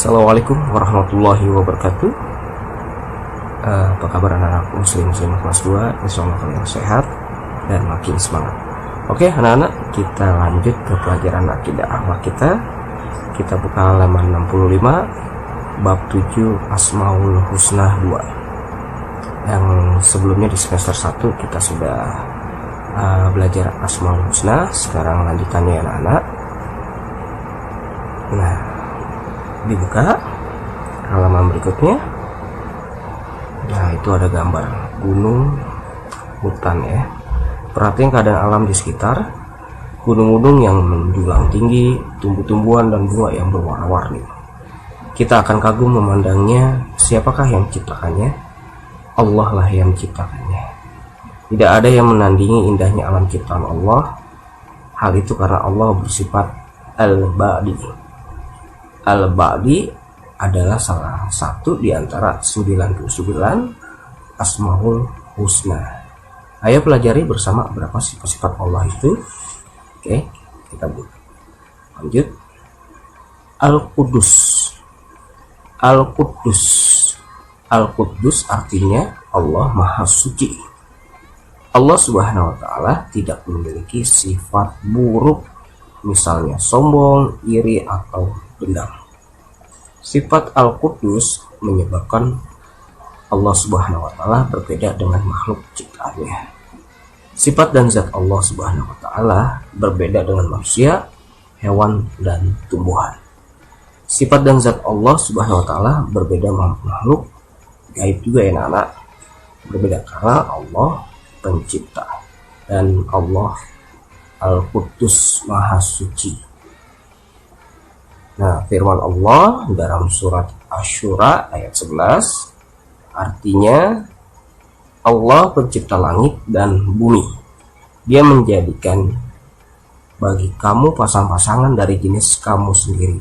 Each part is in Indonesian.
Assalamualaikum warahmatullahi wabarakatuh. Apa kabar anak-anak muslim kelas 2? Insyaallah kalian sehat dan makin semangat. Oke anak-anak, kita lanjut ke pelajaran akidah akhlak kita. Kita buka halaman 65 bab 7 Asmaul Husna 2. Yang sebelumnya di semester 1 kita sudah belajar Asmaul Husna. Sekarang lanjutannya anak-anak. Nah, dibuka halaman berikutnya. Nah, itu ada gambar gunung, hutan ya. Perhatikan keadaan alam di sekitar. Gunung-gunung yang menjulang tinggi, tumbuh-tumbuhan dan bunga yang berwarna-warni. Kita akan kagum memandangnya. Siapakah yang menciptakannya? Allah lah yang menciptakannya. Tidak ada yang menandingi indahnya alam ciptaan Allah. Hal itu karena Allah bersifat Al-Badi. Al-Badi adalah salah satu di antara 99 Asmaul Husna. Ayo pelajari bersama berapa sifat-sifat Allah itu. Oke, kita lanjut. Al-Qudus. Al-Qudus. Al-Qudus artinya Allah Maha Suci. Allah Subhanahu wa taala tidak memiliki sifat buruk, misalnya sombong, iri atau dendam. Sifat Al-Qudus menyebabkan Allah Subhanahu wa taala berbeda dengan makhluk ciptaannya. Sifat dan zat Allah Subhanahu wa taala berbeda dengan manusia, hewan dan tumbuhan. Sifat dan zat Allah Subhanahu wa taala berbeda dengan makhluk gaib juga ya anak-anak. Berbeda karena Allah pencipta dan Allah Al-Qudus Maha Suci. Nah, firman Allah dalam surat Asy-Syura ayat 11 artinya Allah pencipta langit dan bumi. Dia menjadikan bagi kamu pasang-pasangan dari jenis kamu sendiri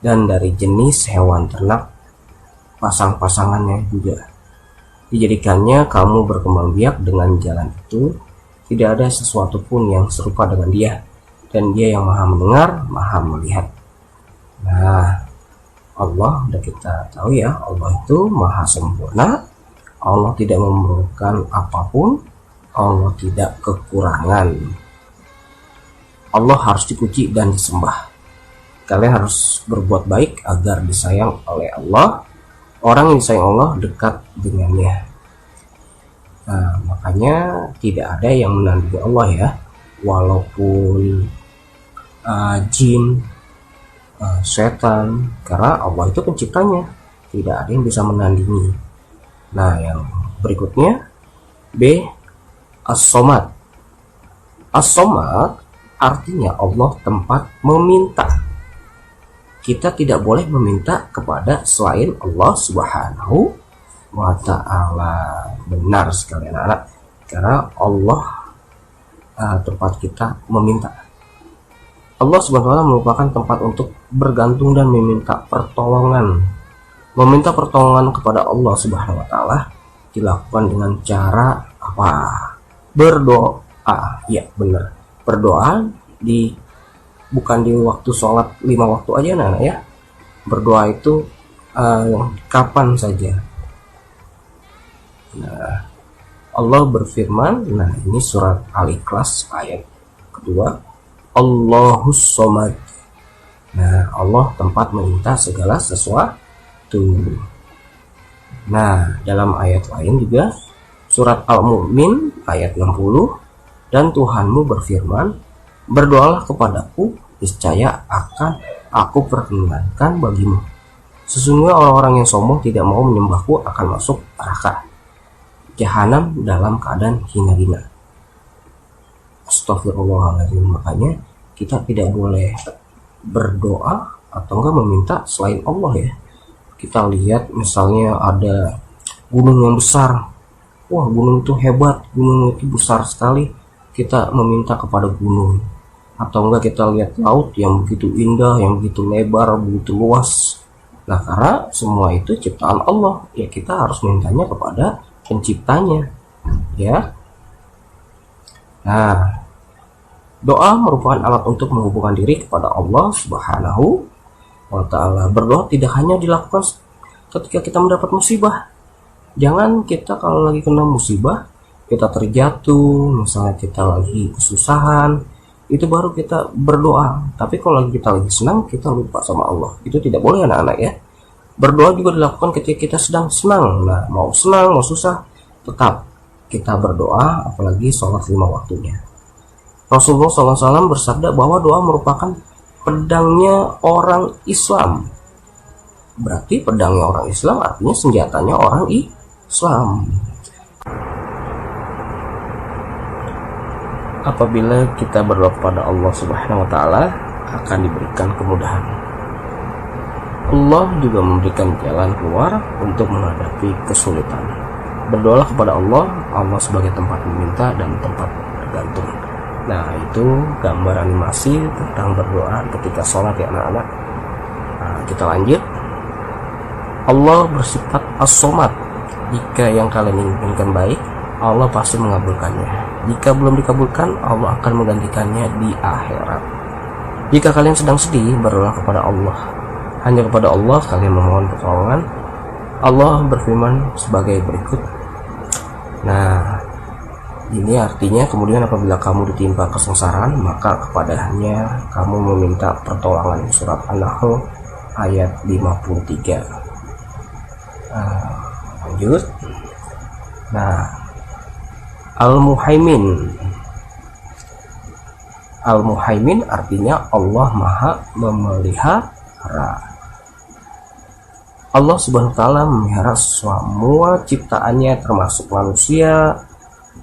dan dari jenis hewan ternak pasang-pasangannya juga. Dijadikannya kamu berkembang biak dengan jalan itu. Tidak ada sesuatu pun yang serupa dengan dia, dan dia yang maha mendengar, maha melihat. Nah, Allah udah kita tahu ya, Allah itu maha sempurna. Allah tidak memerlukan apapun. Allah tidak kekurangan. Allah harus dipuji dan disembah. Kalian harus berbuat baik agar disayang oleh Allah. Orang yang disayang Allah dekat dengannya. Nah, makanya tidak ada yang menandingi Allah ya. Walaupun jin, setan, karena Allah itu penciptanya, tidak ada yang bisa menandingi. Nah, yang berikutnya B. As-Somad. As-Somad artinya Allah tempat meminta. Kita tidak boleh meminta kepada selain Allah Subhanahu wa ta'ala. Benar sekali anak-anak, karena Allah tempat kita meminta. Allah Subhanahu wa ta'ala merupakan tempat untuk bergantung dan meminta pertolongan. Meminta pertolongan kepada Allah Subhanahu wa ta'ala dilakukan dengan cara apa? Berdoa. Ya, benar. Berdoa bukan di waktu sholat 5 waktu aja anak-anak ya. Berdoa itu kapan saja. Nah, Allah berfirman, nah ini surat Al-Ikhlas ayat kedua, Allahus Somad. Nah, Allah tempat meminta segala sesuatu. Nah, dalam ayat lain juga surat Al-Mu'min ayat 60, dan Tuhanmu berfirman, berdoalah kepadaku, niscaya akan aku perkenankan bagimu. Sesungguhnya orang-orang yang sombong tidak mau menyembahku akan masuk neraka jahanam dalam keadaan hina-hina. Astagfirullahaladzim. Makanya kita tidak boleh berdoa atau enggak meminta selain Allah ya. Kita lihat misalnya ada gunung yang besar, wah gunung itu hebat, gunung itu besar sekali, kita meminta kepada gunung. Atau enggak kita lihat laut yang begitu indah, yang begitu lebar, begitu luas. Nah, karena semua itu ciptaan Allah, ya kita harus mintanya kepada penciptanya ya. Nah, doa merupakan alat untuk menghubungkan diri kepada Allah Subhanahu wa ta'ala. Berdoa tidak hanya dilakukan ketika kita mendapat musibah. Jangan kita kalau lagi kena musibah, kita terjatuh, misalnya kita lagi kesusahan, itu baru kita berdoa. Tapi kalau lagi kita lagi senang, kita lupa sama Allah. Itu tidak boleh anak-anak ya. Berdoa juga dilakukan ketika kita sedang senang. Nah, mau senang, mau susah, tetap kita berdoa, apalagi sholat 5 waktunya. Rasulullah SAW bersabda bahwa doa merupakan pedangnya orang Islam. Berarti pedangnya orang Islam artinya senjatanya orang Islam. Apabila kita berdoa kepada Allah Subhanahu wa taala, akan diberikan kemudahan. Allah juga memberikan jalan keluar untuk menghadapi kesulitan. Berdoalah kepada Allah, Allah sebagai tempat meminta dan tempat bergantung. Nah, itu gambar animasi tentang berdoa ketika sholat ya anak-anak. Nah, kita lanjut. Allah bersifat as-somad. Jika yang kalian inginkan baik, Allah pasti mengabulkannya. Jika belum dikabulkan, Allah akan menggantikannya di akhirat. Jika kalian sedang sedih, berdoa kepada Allah. Hanya kepada Allah kalian memohon pertolongan. Allah berfirman sebagai berikut. Nah, ini artinya kemudian apabila kamu ditimpa kesengsaraan, maka kepadanya kamu meminta pertolongan. Surat An-Nahl ayat 53. Lanjut. Nah, Al-Muhaimin artinya Allah Maha Memelihara. Allah Subhanahu wa taala memelihara semua ciptaannya termasuk manusia.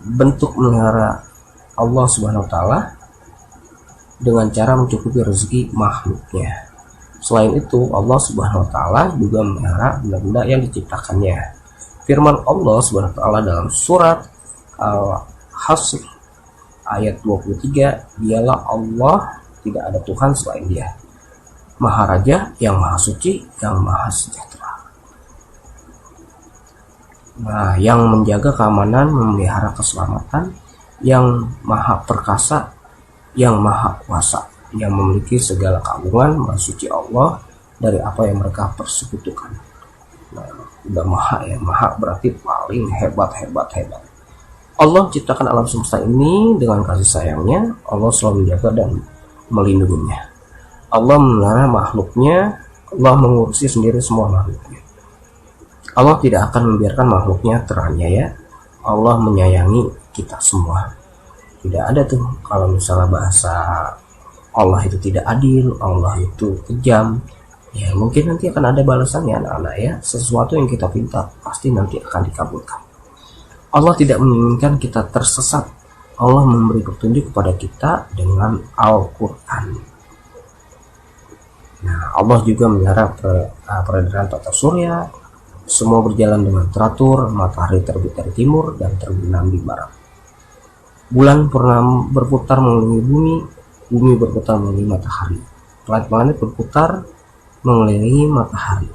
Bentuk memelihara Allah Subhanahu wa taala dengan cara mencukupi rezeki makhluknya. Selain itu, Allah Subhanahu wa taala juga memelihara benda-benda yang diciptakannya. Firman Allah Subhanahu wa taala dalam surat Al-Hasr ayat 23, dialah Allah, tidak ada Tuhan selain Dia, Maha Raja, yang Maha Suci, yang Maha Sejahtera. Nah, yang menjaga keamanan, memelihara keselamatan, yang Maha Perkasa, yang Maha Kuasa, yang memiliki segala keagungan, Maha Suci Allah dari apa yang mereka persekutukan. Nah, udah Maha ya, Maha berarti paling hebat. Allah ciptakan alam semesta ini dengan kasih sayangnya. Allah selalu menjaga dan melindunginya. Allah memelihara makhluknya. Allah mengurusi sendiri semua makhluknya. Allah tidak akan membiarkan makhluknya teraniaya. Allah menyayangi kita semua. Tidak ada tuh kalau misalnya bahasa Allah itu tidak adil, Allah itu kejam. Ya mungkin nanti akan ada balasannya anak-anak ya. Sesuatu yang kita pinta pasti nanti akan dikabulkan. Allah tidak menginginkan kita tersesat. Allah memberi petunjuk kepada kita dengan Al-Quran. Nah, Allah juga memelihara peredaran tata surya. Semua berjalan dengan teratur. Matahari terbit dari timur dan terbenam di barat. Bulan purnama berputar mengelilingi bumi. Bumi berputar mengelilingi matahari. Planet-planet berputar mengelilingi matahari.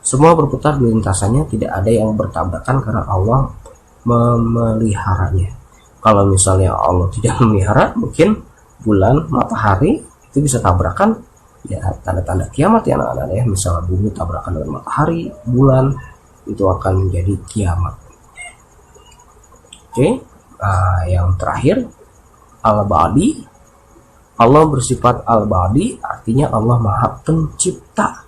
Semua berputar di lintasannya. Tidak ada yang bertabrakan karena Allah memeliharanya. Kalau misalnya Allah tidak memelihara, mungkin bulan, matahari itu bisa tabrakan. Ya, tanda-tanda kiamat ya anak-anak ya. Misalnya bumi tabrakan dengan matahari, bulan, itu akan menjadi kiamat. Oke. Yang terakhir, Al-Badi. Allah bersifat Al-Badi, artinya Allah Maha Pencipta.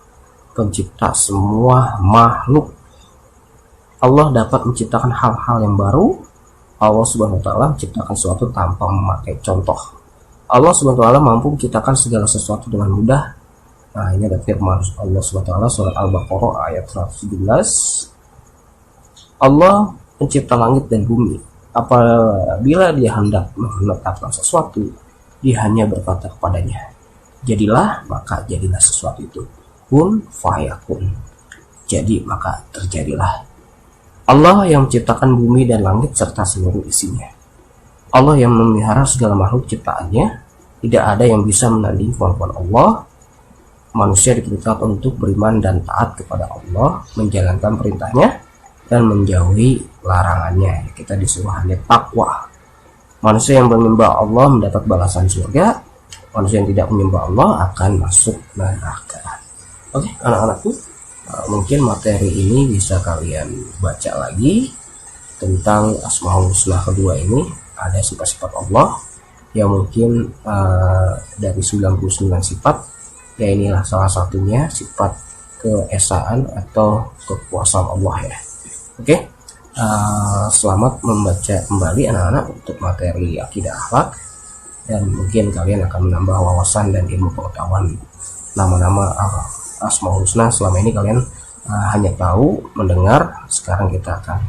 Pencipta semua makhluk. Allah dapat menciptakan hal-hal yang baru. Allah Subhanahu wa taala menciptakan sesuatu tanpa memakai contoh. Allah Subhanahu wa taala mampu menciptakan segala sesuatu dengan mudah. Nah, ini ada firman Allah Subhanahu wa taala surat Al-Baqarah ayat 117. Allah pencipta langit dan bumi. Apabila Dia hendak menetapkan sesuatu, Dia hanya berkata kepadanya, jadilah, maka jadilah sesuatu itu. Kun fayakun. Jadi maka terjadilah. Allah yang menciptakan bumi dan langit serta seluruh isinya. Allah yang memelihara segala makhluk ciptaannya. Tidak ada yang bisa menandingi kemampuan Allah. Manusia diperintahkan untuk beriman dan taat kepada Allah, menjalankan perintahnya dan menjauhi larangannya. Kita disuruh hanya takwa. Manusia yang menyembah Allah mendapat balasan surga. Manusia yang tidak menyembah Allah akan masuk neraka. Oke, anak-anakku, mungkin materi ini bisa kalian baca lagi tentang Asmaul Husna kedua ini. Ada sifat-sifat Allah yang mungkin dari 99 sifat, ya inilah salah satunya sifat keesaan atau kekuasaan Allah ya. Oke, selamat membaca kembali anak-anak untuk materi akidah akhlak, dan mungkin kalian akan menambah wawasan dan ilmu pengetahuan nama-nama Asmaul Husna. Selama ini kalian hanya tahu mendengar, sekarang kita akan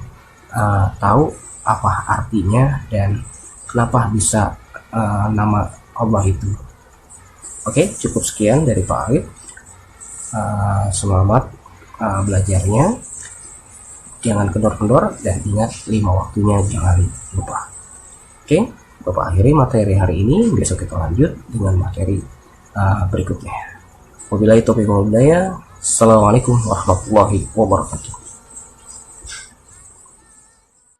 tahu apa artinya dan kenapa bisa nama Allah itu. Oke, cukup sekian dari Pak Arif. Selamat belajarnya, jangan kendor-kendor, dan ingat 5 waktunya jangan lupa. Oke, Bapak akhiri materi hari ini, besok kita lanjut dengan materi berikutnya. Wabillahi taufiq wal hidayah. Assalamualaikum warahmatullahi wabarakatuh.